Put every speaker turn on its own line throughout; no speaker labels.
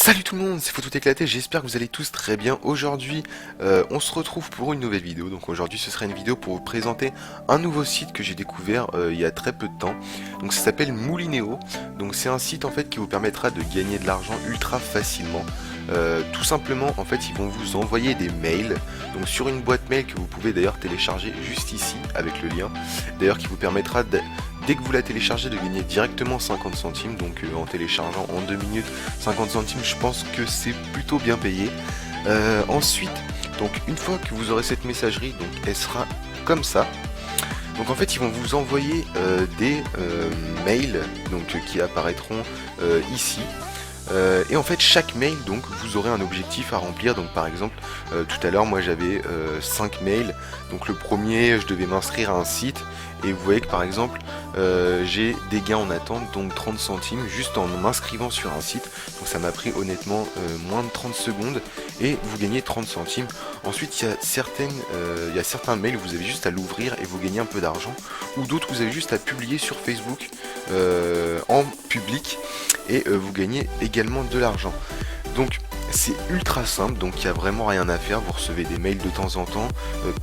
Salut tout le monde, c'est Faut tout éclater, j'espère que vous allez tous très bien. Aujourd'hui, on se retrouve pour une nouvelle vidéo. Donc aujourd'hui, ce sera une vidéo pour vous présenter un nouveau site que j'ai découvert il y a très peu de temps. Donc ça s'appelle Moulinéo. Donc c'est un site en fait qui vous permettra de gagner de l'argent ultra facilement. Tout simplement, en fait, ils vont vous envoyer des mails. Donc sur une boîte mail que vous pouvez d'ailleurs télécharger juste ici avec le lien. D'ailleurs qui vous permettra dès que vous la téléchargez de gagner directement 50 centimes, donc en téléchargeant en 2 minutes 50 centimes, je pense que c'est plutôt bien payé. Ensuite, donc une fois que vous aurez cette messagerie, donc elle sera comme ça. Donc en fait ils vont vous envoyer des mails donc, qui apparaîtront ici. Et en fait chaque mail donc vous aurez un objectif à remplir. Donc par exemple tout à l'heure moi j'avais 5 mails. Donc le premier je devais m'inscrire à un site. Et vous voyez que par exemple j'ai des gains en attente, donc 30 centimes juste en m'inscrivant sur un site. Donc ça m'a pris honnêtement moins de 30 secondes et vous gagnez 30 centimes. Ensuite il y a certains mails où vous avez juste à l'ouvrir et vous gagnez un peu d'argent. Ou d'autres vous avez juste à publier sur Facebook en public et vous gagnez également de l'argent. Donc c'est ultra simple, donc il n'y a vraiment rien à faire, vous recevez des mails de temps en temps,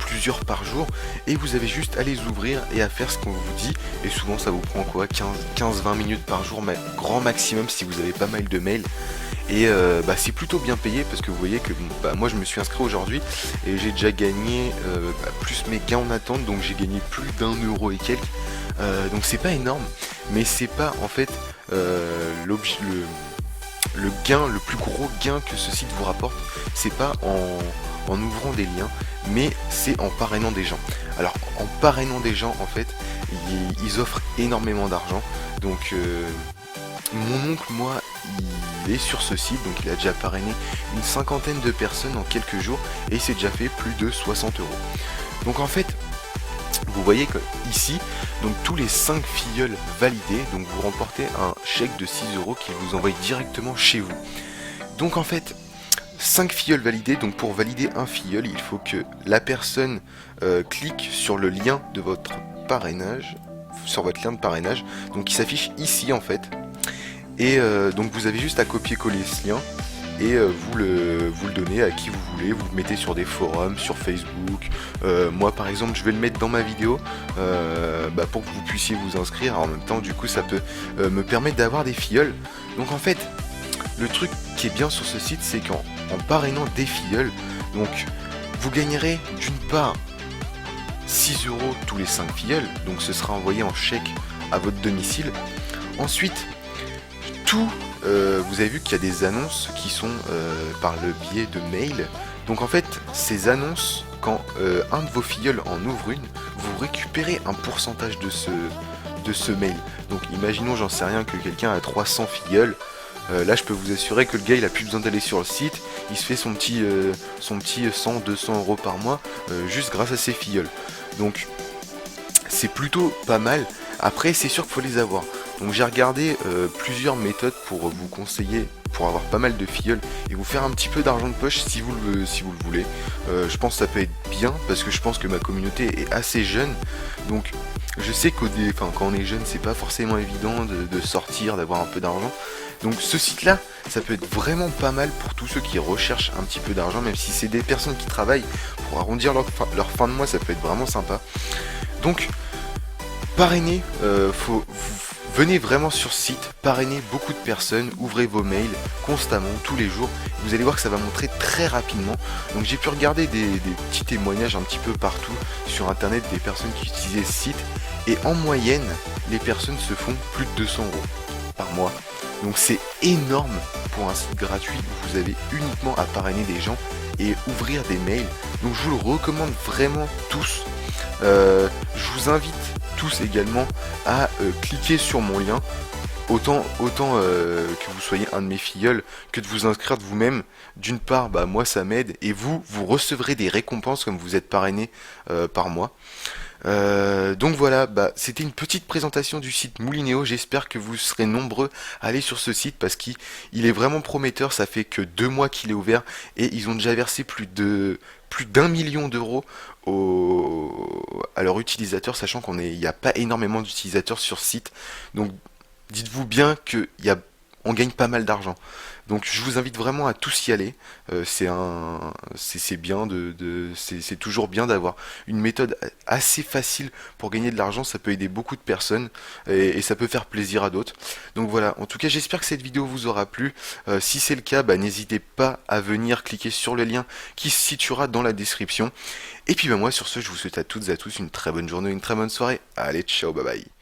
plusieurs par jour, et vous avez juste à les ouvrir et à faire ce qu'on vous dit, et souvent ça vous prend quoi, 15-20 minutes par jour, grand maximum si vous avez pas mal de mails, et c'est plutôt bien payé parce que vous voyez que moi je me suis inscrit aujourd'hui et j'ai déjà gagné plus mes gains en attente, donc j'ai gagné plus d'1 € et quelques, donc c'est pas énorme, mais c'est pas en fait le gain, le plus gros gain que ce site vous rapporte, c'est pas en ouvrant des liens, mais c'est en parrainant des gens. Alors en parrainant des gens, en fait, ils offrent énormément d'argent. Donc mon oncle, moi, il est sur ce site, donc il a déjà parrainé une cinquantaine de personnes en quelques jours et il s'est déjà fait plus de 60 €. Donc en fait, vous voyez que ici, donc tous les 5 filleuls validés, donc vous remportez un chèque de 6 € qui vous envoie directement chez vous. Donc en fait, 5 filleuls validés, donc pour valider un filleul, il faut que la personne clique sur le lien de votre parrainage, sur votre lien de parrainage, donc qui s'affiche ici en fait. Et donc vous avez juste à copier-coller ce lien et vous le donnez à qui vous voulez, vous le mettez sur des forums, sur Facebook. Moi par exemple je vais le mettre dans ma vidéo pour que vous puissiez vous inscrire. En même temps du coup ça peut me permettre d'avoir des filleuls. Donc en fait le truc qui est bien sur ce site, c'est qu'en parrainant des filleuls, donc vous gagnerez d'une part 6 € tous les 5 filleuls, donc ce sera envoyé en chèque à votre domicile. Ensuite vous avez vu qu'il y a des annonces qui sont par le biais de mail. Donc en fait, ces annonces, quand un de vos filleuls en ouvre une, vous récupérez un pourcentage de ce mail. Donc imaginons, j'en sais rien, que quelqu'un a 300 filleuls. Là, je peux vous assurer que le gars, il a plus besoin d'aller sur le site. Il se fait son petit 100-200 € par mois juste grâce à ses filleuls. Donc c'est plutôt pas mal. Après, c'est sûr qu'il faut les avoir. Donc j'ai regardé plusieurs méthodes pour vous conseiller, pour avoir pas mal de filleuls et vous faire un petit peu d'argent de poche si vous le voulez. Je pense que ça peut être bien parce que je pense que ma communauté est assez jeune. Donc je sais quand on est jeune, c'est pas forcément évident de sortir, d'avoir un peu d'argent. Donc ce site-là, ça peut être vraiment pas mal pour tous ceux qui recherchent un petit peu d'argent, même si c'est des personnes qui travaillent pour arrondir leur fin de mois, ça peut être vraiment sympa. Donc parrainer, venez vraiment sur ce site, parrainez beaucoup de personnes, ouvrez vos mails constamment, tous les jours, vous allez voir que ça va montrer très rapidement. Donc j'ai pu regarder des petits témoignages un petit peu partout sur internet des personnes qui utilisaient ce site, et en moyenne, les personnes se font plus de 200 € par mois. Donc c'est énorme pour un site gratuit où vous avez uniquement à parrainer des gens et ouvrir des mails. Donc je vous le recommande vraiment tous. Je vous invite tous également à cliquer sur mon lien, autant que vous soyez un de mes filleuls que de vous inscrire de vous-même. D'une part, moi ça m'aide et vous recevrez des récompenses comme vous êtes parrainé par mois. Donc voilà, c'était une petite présentation du site Moulinéo. J'espère que vous serez nombreux à aller sur ce site parce qu'il est vraiment prometteur. Ça fait que 2 mois qu'il est ouvert et ils ont déjà versé plus d'1 million d'euros à leurs utilisateurs, sachant il n'y a pas énormément d'utilisateurs sur ce site. Donc dites-vous bien qu'il y a on gagne pas mal d'argent. Donc je vous invite vraiment à tous y aller. C'est bien c'est toujours bien d'avoir une méthode assez facile pour gagner de l'argent. Ça peut aider beaucoup de personnes et ça peut faire plaisir à d'autres. Donc voilà. En tout cas, j'espère que cette vidéo vous aura plu. Si c'est le cas, bah, n'hésitez pas à venir cliquer sur le lien qui se situera dans la description. Et puis bah, moi, sur ce, je vous souhaite à toutes et à tous une très bonne journée, une très bonne soirée. Allez, ciao, bye bye.